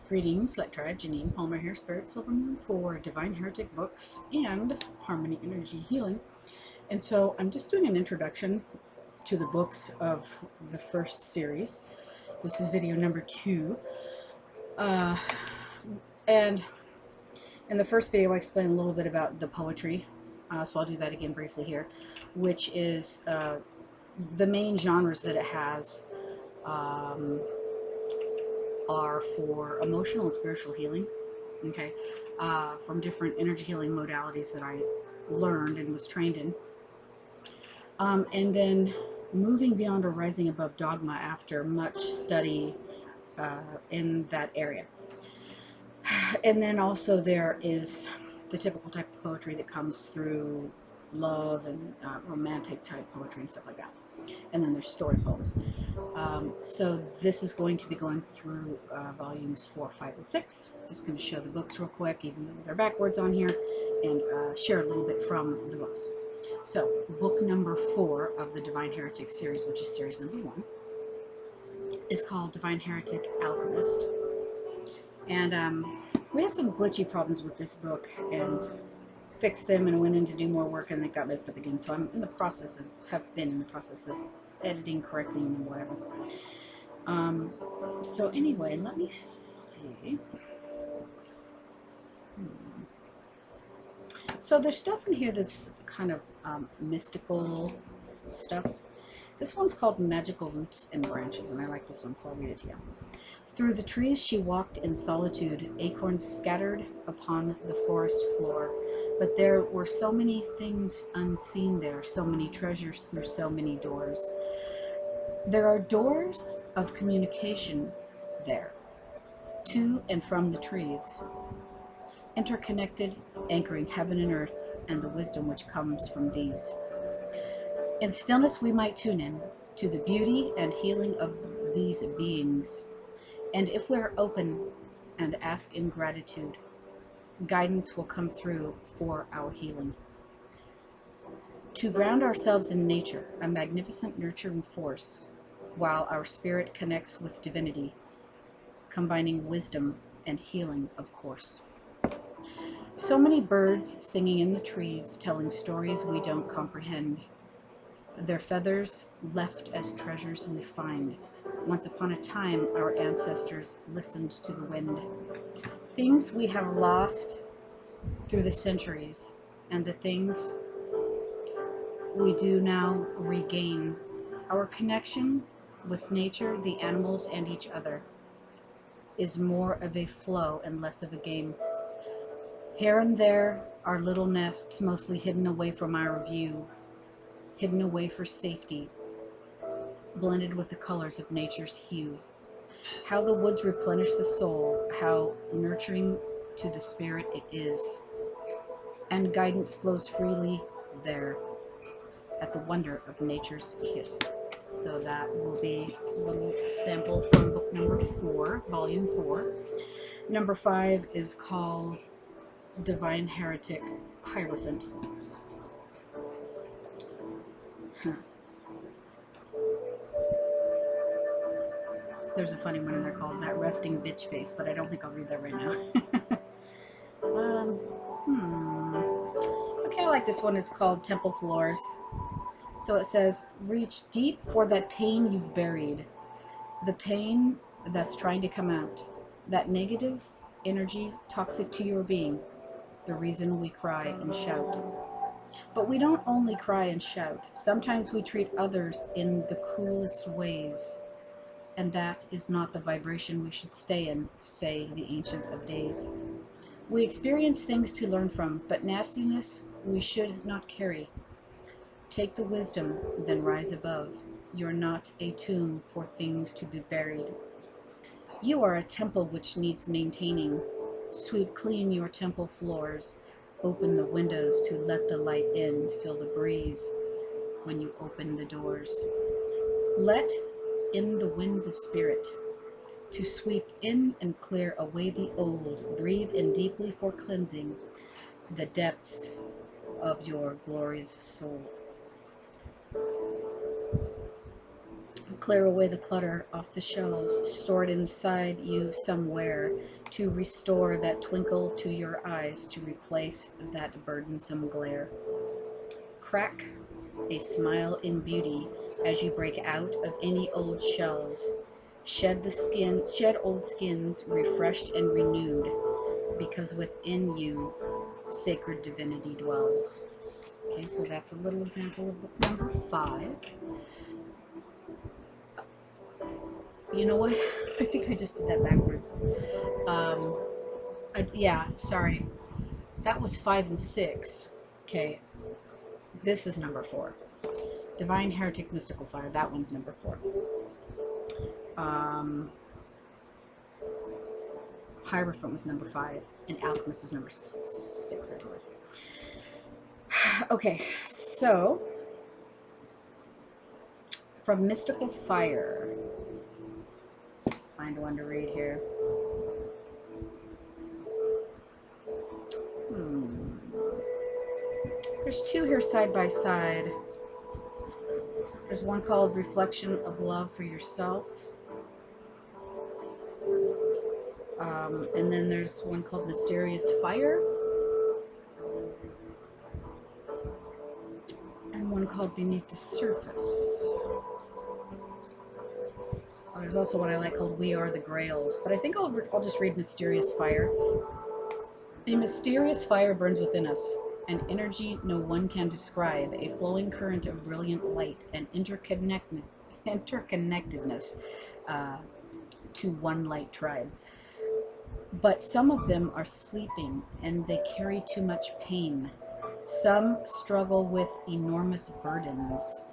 Greetings, Lectra, Janine, Palmer Hair Spirit, Silvermoon for Divine Heretic books and Harmony Energy Healing. And so I'm just doing an introduction to the books of the first series. This is video number 2. And in the first video I explained a little bit about the poetry. So I'll do that again briefly here, which is the main genres that it has. Are for emotional and spiritual healing, okay, from different energy healing modalities that I learned and was trained in. And then moving beyond or rising above dogma after much study in that area. And then also there is the typical type of poetry that comes through love and romantic type poetry and stuff like that. And then there's story poems. So this is going to be going through volumes 4, 5, and 6. Just going to show the books real quick, even though they're backwards on here, and share a little bit from the books. So book number 4 of the Divine Heretic series, which is series number 1, is called Divine Heretic Alchemist. And we had some glitchy problems with this book and fixed them and went in to do more work, and they got messed up again. So I'm in the process of, have been in the process of editing, correcting, and whatever. So anyway, let me see. So there's stuff in here that's kind of mystical stuff. This one's called Magical Roots and Branches, and I like this one, so I'll read it to you. Through the trees she walked in solitude, acorns scattered upon the forest floor. But there were so many things unseen there, so many treasures through so many doors. There are doors of communication there, to and from the trees, interconnected, anchoring heaven and earth and the wisdom which comes from these. In stillness we might tune in to the beauty and healing of these beings. And if we're open and ask in gratitude, guidance will come through for our healing. To ground ourselves in nature, a magnificent nurturing force, while our spirit connects with divinity, combining wisdom and healing, of course. So many birds singing in the trees, telling stories we don't comprehend. Their feathers left as treasures we find. Once upon a time, our ancestors listened to the wind. Things we have lost through the centuries, and the things we do now regain. Our connection with nature, the animals, and each other is more of a flow and less of a game. Here and there are little nests, mostly hidden away from our view, hidden away for safety, blended with the colors of nature's hue. How the woods replenish the soul, how nurturing to the spirit it is, and guidance flows freely there at the wonder of nature's kiss. So that will be a little sample from book number 4, volume 4. Number 5 is called Divine Heretic Hierophant. There's a funny one in there called That Resting Bitch Face, but I don't think I'll read that right now. Okay, I like this one. It's called Temple Floors. So it says, reach deep for that pain you've buried. The pain that's trying to come out. That negative energy toxic to your being. The reason we cry and shout. But we don't only cry and shout. Sometimes we treat others in the cruelest ways. And that is not the vibration we should stay in, say the Ancient of Days. We experience things to learn from, but nastiness we should not carry. Take the wisdom, then rise above. You're not a tomb for things to be buried. You are a temple which needs maintaining. Sweep clean your temple floors. Open the windows to let the light in. Feel the breeze when you open the doors. Let in the winds of spirit, to sweep in and clear away the old. Breathe in deeply for cleansing the depths of your glorious soul. clear away the clutter off the shelves stored inside you somewhere, to restore that twinkle to your eyes, to replace that burdensome glare. Crack a smile in beauty as you break out of any old shells. Shed old skins, refreshed and renewed, because within you sacred divinity dwells. Okay, so that's a little example of book number 5. You know what? I think I just did that backwards. Yeah, sorry. That was 5 and 6. Okay, this is number 4. Divine Heretic Mystical Fire. That one's number 4. Hierophant was number 5, and Alchemist was number 6, I believe. Okay, so from Mystical Fire, find one to read here. There's 2 here side by side. There's one called Reflection of Love for Yourself. And then there's one called Mysterious Fire. And one called Beneath the Surface. There's also what I like called We Are the Grails. But I think I'll just read Mysterious Fire. A mysterious fire burns within us, an energy no one can describe, a flowing current of brilliant light and interconnectedness to one light tribe. But some of them are sleeping, and they carry too much pain. Some struggle with enormous burdens,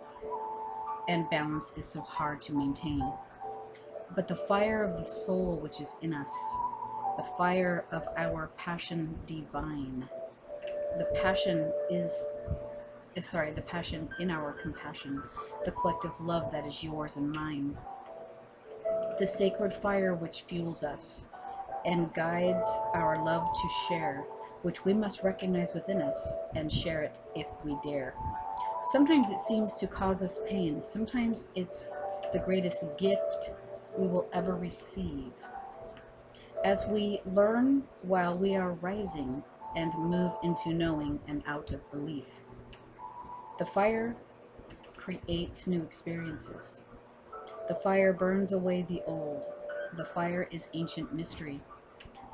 and balance is so hard to maintain. But the fire of the soul which is in us, the fire of our passion divine, the passion in our compassion, the collective love that is yours and mine, the sacred fire which fuels us and guides our love to share, which we must recognize within us and share it if we dare. Sometimes it seems to cause us pain. Sometimes it's the greatest gift we will ever receive. As we learn while we are rising and move into knowing and out of belief, the fire creates new experiences. The fire burns away the old. The fire is ancient mystery.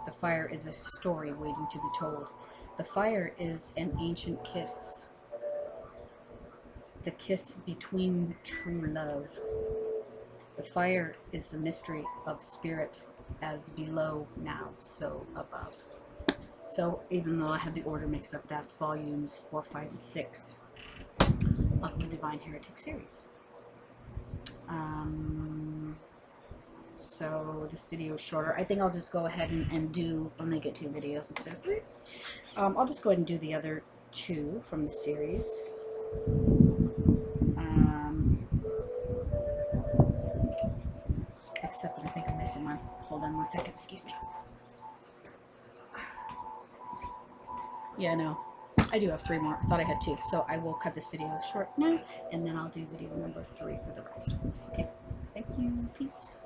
The fire is a story waiting to be told. The fire is an ancient kiss. The kiss between true love. The fire is the mystery of spirit, as below now, so above. So even though I had the order mixed up, that's volumes 4, 5, and 6 of the Divine Heretic series. So this video is shorter. I think I'll just go ahead and I'll make it 2 videos instead of 3. I'll just go ahead and do the other 2 from the series. Except that I think I'm missing one. Hold on one second, excuse me. Yeah, no, I do have 3 more. I thought I had 2, so I will cut this video short now, and then I'll do video number 3 for the rest. Okay, thank you, peace.